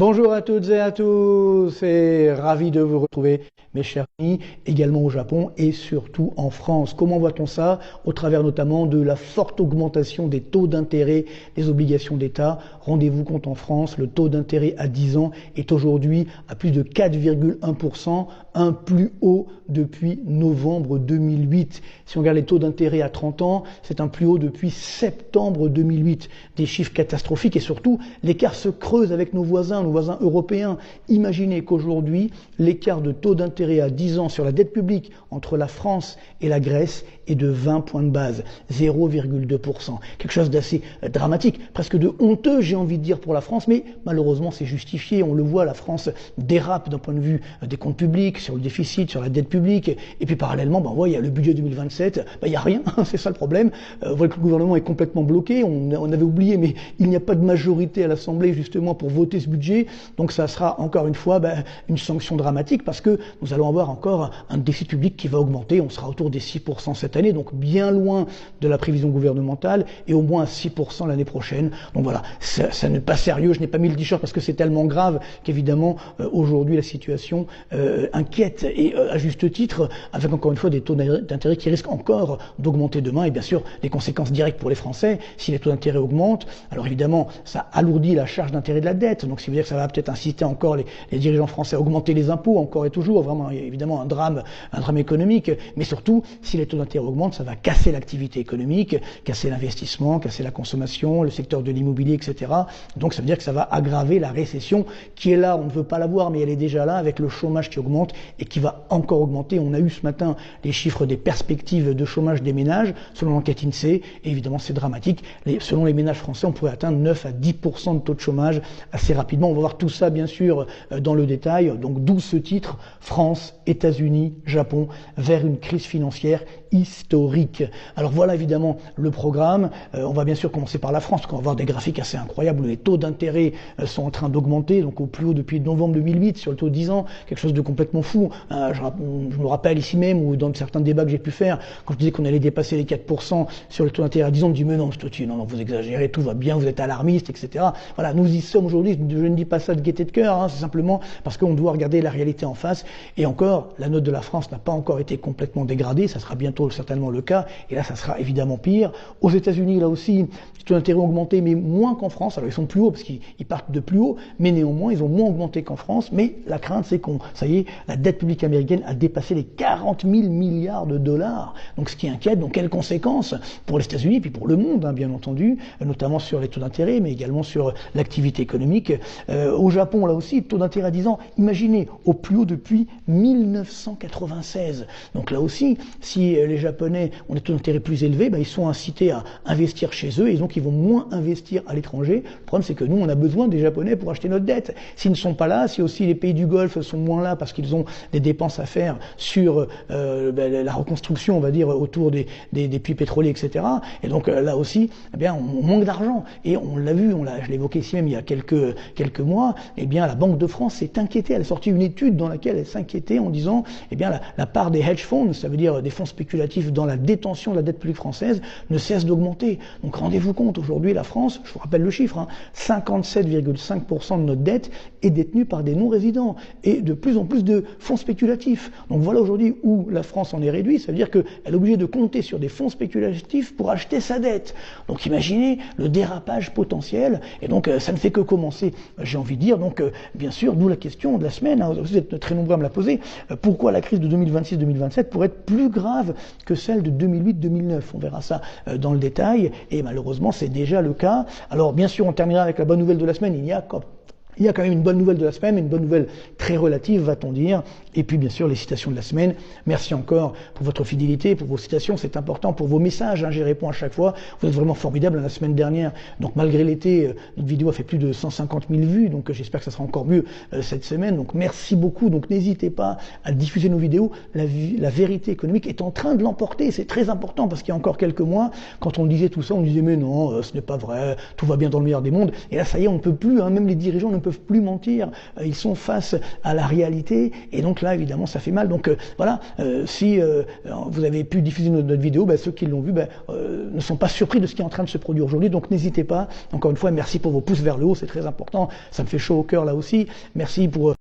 Bonjour à toutes et à tous, et ravi de vous retrouver, mes chers amis, également au Japon et surtout en France. Comment voit-on ça? Au travers notamment de la forte augmentation des taux d'intérêt des obligations d'État. Rendez-vous compte, en France, le taux d'intérêt à 10 ans est aujourd'hui à plus de 4,1%, un plus haut depuis novembre 2008. Si on regarde les taux d'intérêt à 30 ans, c'est un plus haut depuis septembre 2008. Des chiffres catastrophiques et surtout, l'écart se creuse avec nos voisins européens. Imaginez qu'aujourd'hui, l'écart de taux d'intérêt à 10 ans sur la dette publique entre la France et la Grèce est de 20 points de base, 0,2%. Quelque chose d'assez dramatique, presque de honteux, j'ai envie de dire, pour la France, mais malheureusement c'est justifié. On le voit, la France dérape d'un point de vue des comptes publics, sur le déficit, sur la dette publique, et puis parallèlement, il y a le budget 2027, il n'y a rien, c'est ça le problème. Vous voyez que le gouvernement est complètement bloqué, on avait oublié, mais il n'y a pas de majorité à l'Assemblée justement pour voter ce budget, donc ça sera encore une fois une sanction dramatique, parce que nous allons avoir encore un déficit public qui va augmenter, on sera autour des 6% cette année, donc bien loin de la prévision gouvernementale, et au moins à 6% l'année prochaine. Donc voilà, ça n'est pas sérieux, je n'ai pas mis le t-shirt parce que c'est tellement grave qu'évidemment aujourd'hui la situation inquiète, et à juste titre, avec encore une fois des taux d'intérêt qui risquent encore d'augmenter demain, et bien sûr des conséquences directes pour les Français. Si les taux d'intérêt augmentent, alors évidemment ça alourdit la charge d'intérêt de la dette, donc ce qui veut dire que ça va peut-être inciter encore les dirigeants français à augmenter les impôts, encore et toujours, vraiment évidemment un drame économique, mais surtout si les taux d'intérêt augmentent, ça va casser l'activité économique, casser l'investissement, casser la consommation, le secteur de l'immobilier, etc. Donc ça veut dire que ça va aggraver la récession qui est là, on ne veut pas la voir, mais elle est déjà là, avec le chômage qui augmente et qui va encore augmenter. On a eu ce matin les chiffres des perspectives de chômage des ménages, selon l'enquête INSEE, et évidemment c'est dramatique. Selon les ménages français, on pourrait atteindre 9 à 10% de taux de chômage assez rapidement. On va voir tout ça bien sûr dans le détail, donc d'où ce titre, France, États-Unis, Japon, vers une crise financière historique. Alors voilà évidemment le programme. On va bien sûr commencer par la France, parce qu'on va voir des graphiques assez incroyables où les taux d'intérêt sont en train d'augmenter, donc au plus haut depuis novembre 2008 sur le taux de 10 ans, quelque chose de complètement fou. Je me rappelle ici même, ou dans certains débats que j'ai pu faire, quand je disais qu'on allait dépasser les 4% sur le taux d'intérêt à 10 ans, on me dit mais non, non, vous exagérez, tout va bien, vous êtes alarmiste, etc. Voilà, nous y sommes aujourd'hui, je ne dis pas ça de gaieté de cœur, c'est simplement parce qu'on doit regarder la réalité en face, et encore, la note de la France n'a pas encore été complètement dégradée, ça sera bientôt certainement le cas, et là ça sera évidemment pire. Aux États-Unis, là aussi, les taux d'intérêt ont augmenté, mais moins qu'en France. Alors ils sont plus hauts parce qu'ils partent de plus haut, mais néanmoins ils ont moins augmenté qu'en France. Mais la crainte, c'est ça y est, la dette publique américaine a dépassé les 40 000 milliards de dollars. Donc ce qui inquiète, donc quelles conséquences pour les États-Unis, puis pour le monde, bien entendu, notamment sur les taux d'intérêt, mais également sur l'activité économique. Au Japon, là aussi, taux d'intérêt à 10 ans, imaginez, au plus haut depuis 1996. Donc là aussi, si les Japonais ont des taux d'intérêt plus élevés, ils sont incités à investir chez eux, et donc ils vont moins investir à l'étranger. Le problème, c'est que nous, on a besoin des Japonais pour acheter notre dette. S'ils ne sont pas là, si aussi les pays du Golfe sont moins là parce qu'ils ont des dépenses à faire sur la reconstruction, on va dire, autour des puits pétroliers, etc. Et donc là aussi, on manque d'argent. Et on l'a vu, je l'ai évoqué ici même il y a quelques mois, la Banque de France s'est inquiétée. Elle a sorti une étude dans laquelle elle s'inquiétait en disant, la part des hedge funds, ça veut dire des fonds spéculatifs dans la détention de la dette publique française, ne cesse d'augmenter. Donc rendez-vous compte, aujourd'hui la France, je vous rappelle le chiffre, 57,5% de notre dette est détenue par des non-résidents, et de plus en plus de fonds spéculatifs. Donc voilà aujourd'hui où la France en est réduite, ça veut dire qu'elle est obligée de compter sur des fonds spéculatifs pour acheter sa dette. Donc imaginez le dérapage potentiel, et donc ça ne fait que commencer, j'ai envie de dire. Donc bien sûr, d'où la question de la semaine, vous êtes très nombreux à me la poser, pourquoi la crise de 2026-2027 pourrait être plus grave que celle de 2008-2009? On verra ça dans le détail, et malheureusement c'est déjà le cas. Alors bien sûr, on terminera avec la bonne nouvelle de la semaine. Il y a quand même une bonne nouvelle de la semaine, une bonne nouvelle très relative, va-t-on dire. Et puis bien sûr les citations de la semaine. Merci encore pour votre fidélité, pour vos citations, c'est important, pour vos messages, j'y réponds à chaque fois. Vous êtes vraiment formidables. La semaine dernière, donc malgré l'été, notre vidéo a fait plus de 150 000 vues, donc j'espère que ça sera encore mieux cette semaine. Donc merci beaucoup, donc n'hésitez pas à diffuser nos vidéos. La vérité économique est en train de l'emporter, c'est très important, parce qu'il y a encore quelques mois, quand on disait tout ça, on disait mais non, ce n'est pas vrai, tout va bien dans le meilleur des mondes. Et là ça y est, on ne peut plus, même les dirigeants ne peuvent peuvent plus mentir, ils sont face à la réalité, et donc là évidemment ça fait mal. Donc voilà, si vous avez pu diffuser notre vidéo, ceux qui l'ont vu ne sont pas surpris de ce qui est en train de se produire aujourd'hui, donc n'hésitez pas. Encore une fois, merci pour vos pouces vers le haut, c'est très important, ça me fait chaud au cœur là aussi. Merci pour